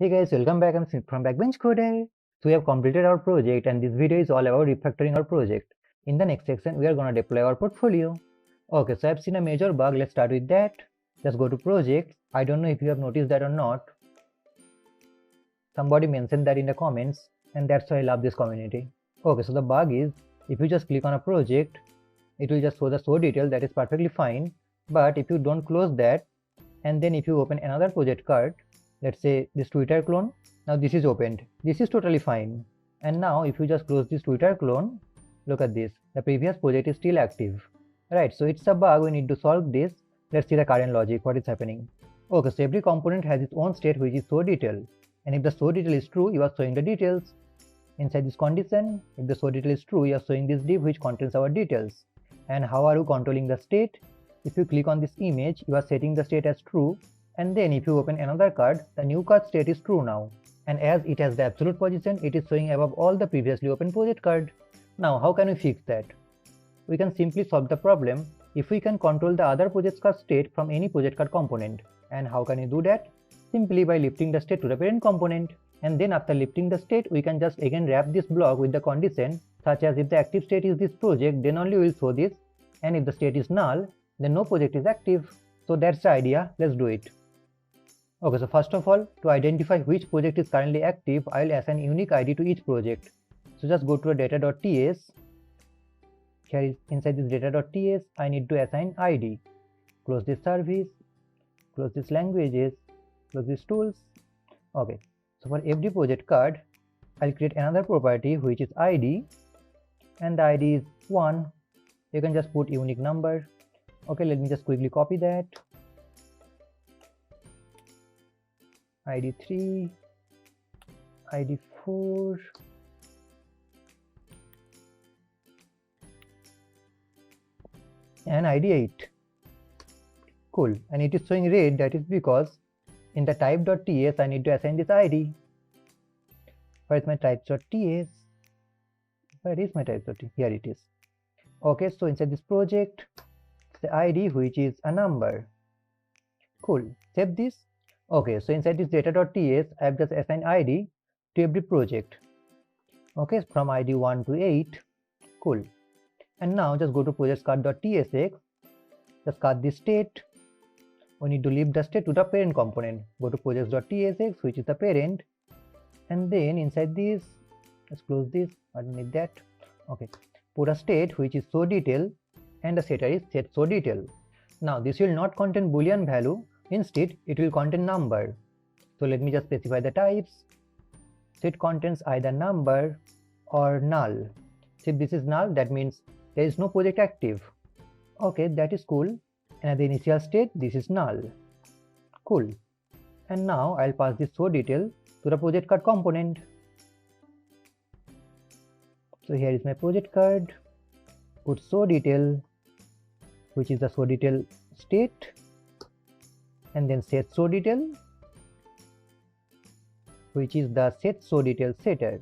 Hey guys, welcome back. I'm Sid from Backbench Coder. So we have completed our project and this video is all about refactoring our project. In the next section, we are going to deploy our portfolio. Okay, so I've seen a major bug. Let's start with that. Just go to projects. I don't know if you have noticed that or not. Somebody mentioned that in the comments and that's why I love this community. Okay, so the bug is if you just click on a project, it will just show the show detail. That is perfectly fine. But if you don't close that and then if you open another project card, let's say this Twitter clone, now this is opened. This is totally fine. And now if you just close this Twitter clone, look at this. The previous project is still active. Right, so it's a bug. We need to solve this. Let's see the current logic, what is happening. Okay, so every component has its own state which is show detail. And if the show detail is true, you are showing the details. Inside this condition, if the show detail is true, you are showing this div which contains our details. And how are you controlling the state? If you click on this image, you are setting the state as true. And then if you open another card, the new card state is true now. And as it has the absolute position, it is showing above all the previously opened project card. Now how can we fix that? We can simply solve the problem if we can control the other project card state from any project card component. And how can we do that? Simply by lifting the state to the parent component. And then after lifting the state, we can just again wrap this block with the condition such as if the active state is this project, then only we will show this. And if the state is null, then no project is active. So that's the idea. Let's do it. Okay, so first of all, to identify which project is currently active, I will assign unique ID to each project. So just go to a data.ts. Here is inside this data.ts, I need to assign ID. Close this service, close this languages, close these tools. Okay, so for every project card, I'll create another property which is ID, and the ID is 1. You can just put unique number. Okay, let me just quickly copy that. ID 3, ID 4, and ID 8. Cool. And it is showing red. That is because in the type.ts I need to assign this ID. Where is my types.ts? Where is my types.ts? Here it is. Okay, so inside this project, the ID which is a number. Cool. Save this. Okay, so inside this data.ts, I have just assigned ID to every project. Okay, from ID 1 to 8. Cool. And now just go to project card.tsx. Just card this state. We need to leave the state to the parent component. Go to projects.tsx, which is the parent. And then inside this, let's close this. I don't need that. Okay. Put a state which is show detail, and the setter is set show detail. Now this will not contain boolean value. Instead, it will contain number. So let me just specify the types. So it contains either number or null. So if this is null, that means there is no project active. Okay, that is cool. And at the initial state, this is null. Cool. And now I'll pass this show detail to the project card component. So here is my project card. Put show detail, which is the show detail state. And then set show detail, which is the set show detail setter.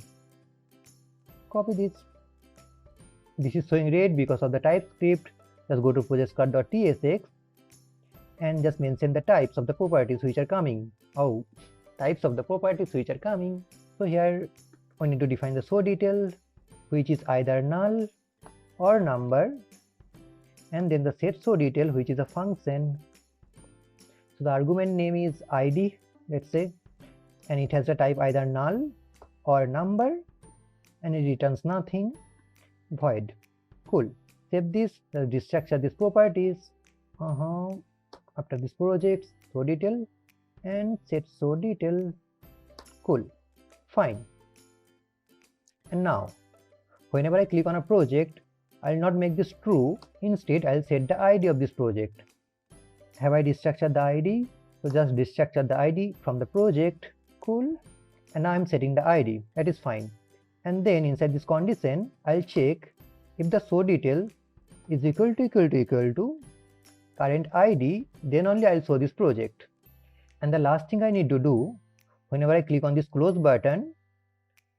Copy this. This is showing red because of the TypeScript. Just go to projects.tsx and just mention the types of the properties which are coming. Oh, types of the properties which are coming. So here we need to define the show detail, which is either null or number, and then the set show detail, which is a function. So the argument name is ID, let's say, and it has the type either null or number, and it returns nothing, void. Cool. Save this, destructure these properties. After this project, show detail and set show detail. Cool. Fine. And now, whenever I click on a project, I'll not make this true. Instead, I'll set the ID of this project. Have I destructured the ID? So just destructure the ID from the project. Cool. And now I'm setting the ID. That is fine. And then inside this condition, I'll check if the show detail is equal to current ID, then only I'll show this project. And the last thing I need to do, whenever I click on this close button,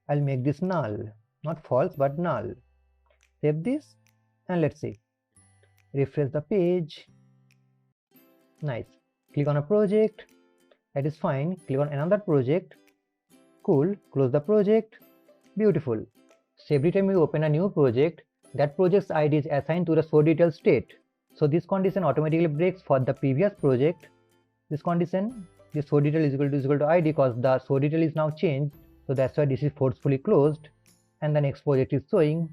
I'll make this null. Not false, but null. Save this and let's see. Refresh the page. Nice. Click on a project. That is fine. Click on another project. Cool, close the project. Beautiful. So every time you open a new project, that project's ID is assigned to the show detail state. So this condition automatically breaks for the previous project. This condition, this show detail is equal to ID, because the show detail is now changed. So that's why this is forcefully closed and the next project is showing.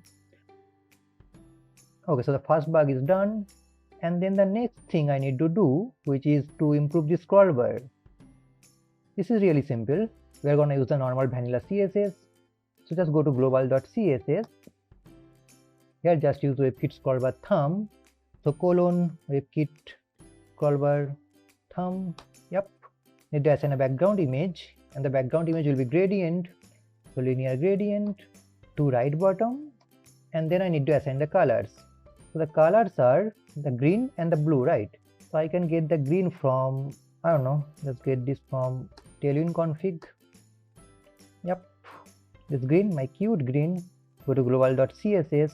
Okay, so the first bug is done. And then the next thing I need to do, which is to improve the scroll bar. This is really simple. We are going to use the normal vanilla CSS. So just go to global.css. Here just use WebKit scrollbar thumb. So colon WebKit scrollbar thumb. Yep. Need to assign a background image, and the background image will be gradient. So linear gradient to right bottom, and then I need to assign the colors. So the colors are the green and the blue, right? So I can get the green from, I don't know, let's get this from Tailwind config. Yep, this green, my cute green. Go to global.css.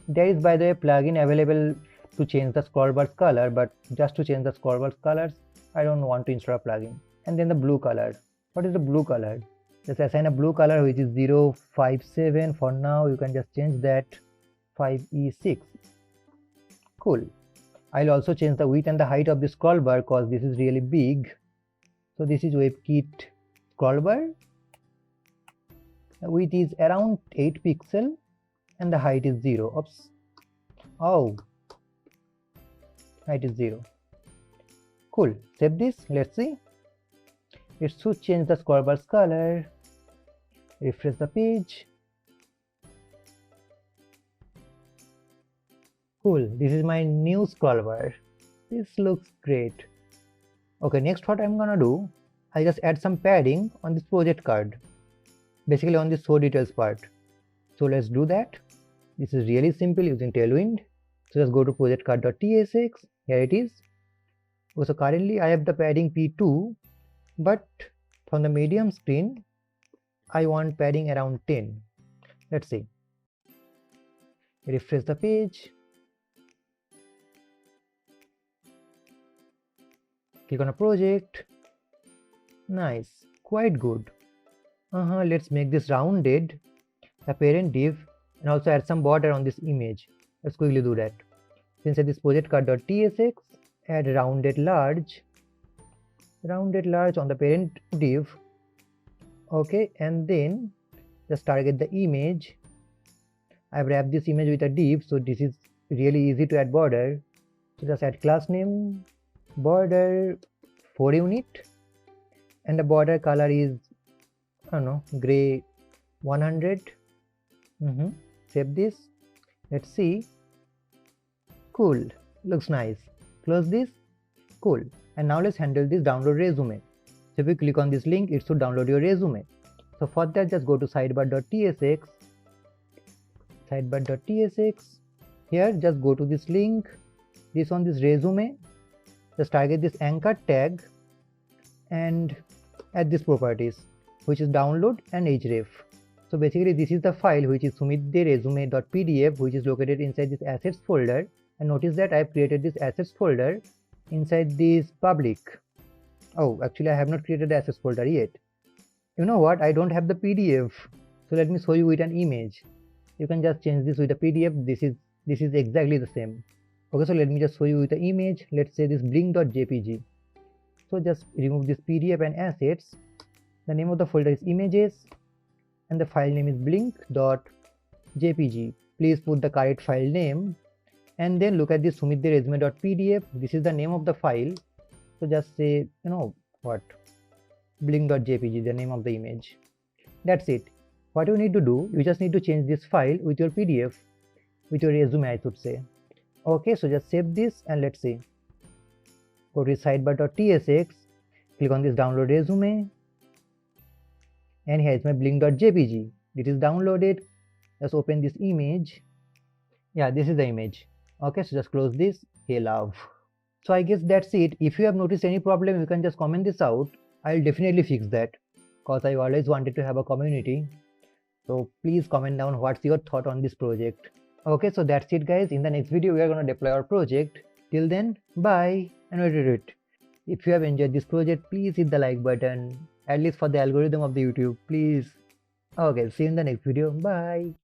There is, by the way, plugin available to change the scroll bar's color, but just to change the scroll bar's colors, I don't want to install a plugin. And then the blue color. What is the blue color? Just assign a blue color which is 057 for now. You can just change that 5E6. Cool. I'll also change the width and the height of the scroll bar because this is really big. So this is WebKit scroll bar. The width is around 8 pixel and the height is 0. Oops. Oh, height is 0. Cool. Save this. Let's see. It should change the scroll bar's color. Refresh the page. Cool. This is my new scroll bar. This looks great. Okay, next what I'm gonna do, I'll just add some padding on this project card. Basically on this show details part. So let's do that. This is really simple using Tailwind. So just go to project card.tsx. Here it is. So currently I have the padding P2, but from the medium screen, I want padding around 10. Let's see. Refresh the page. Click on a project. Nice, quite good. Let's make this rounded, the parent div, and also add some border on this image. Let's quickly do that. Inside this project card.tsx, add rounded large on the parent div. Okay, and then just target the image. I've wrapped this image with a div, so this is really easy to add border. So just add class name, border 4 unit, and the border color is, I don't know, gray 100. Save this. Let's see. Cool. Looks nice. Close this. Cool. And now let's handle this download resume. So if you click on this link, it should download your resume. So for that, just go to sidebar.tsx. Here, just go to this link. This on this resume. Just target this anchor tag and add these properties, which is download and href. So basically this is the file which is 𝐬𝐮𝐻𝐵𝐭.pdf, which is located inside this assets folder. And notice that I have created this assets folder inside this public. Oh, actually I have not created the assets folder yet. You know what? I don't have the PDF. So let me show you with an image. You can just change this with a PDF. This is exactly the same. Okay, so let me just show you with the image. Let's say this blink.jpg. So just remove this PDF and assets. The name of the folder is images and the file name is blink.jpg. Please put the correct file name and then look at this 𝐬𝐻𝐵𝐭.pdf. This is the name of the file. So just say, you know what, blink.jpg, the name of the image. That's it. What you need to do, you just need to change this file with your PDF, with your resume, I should say. Okay, so just save this and let's see. Go to sidebar.tsx, click on this download resume, and here is my blink.jpg. It is downloaded. Just open this image. Yeah, this is the image. Okay, so just close this. Hey love. So I guess that's it. If you have noticed any problem, you can just comment this out. I'll definitely fix that, because I always wanted to have a community. So please comment down what's your thought on this project. Okay, so that's it guys. In the next video, we are going to deploy our project. Till then, bye. And wait. If you have enjoyed this project, please hit the like button. at least for the algorithm of the YouTube, please. Okay, see you in the next video. Bye.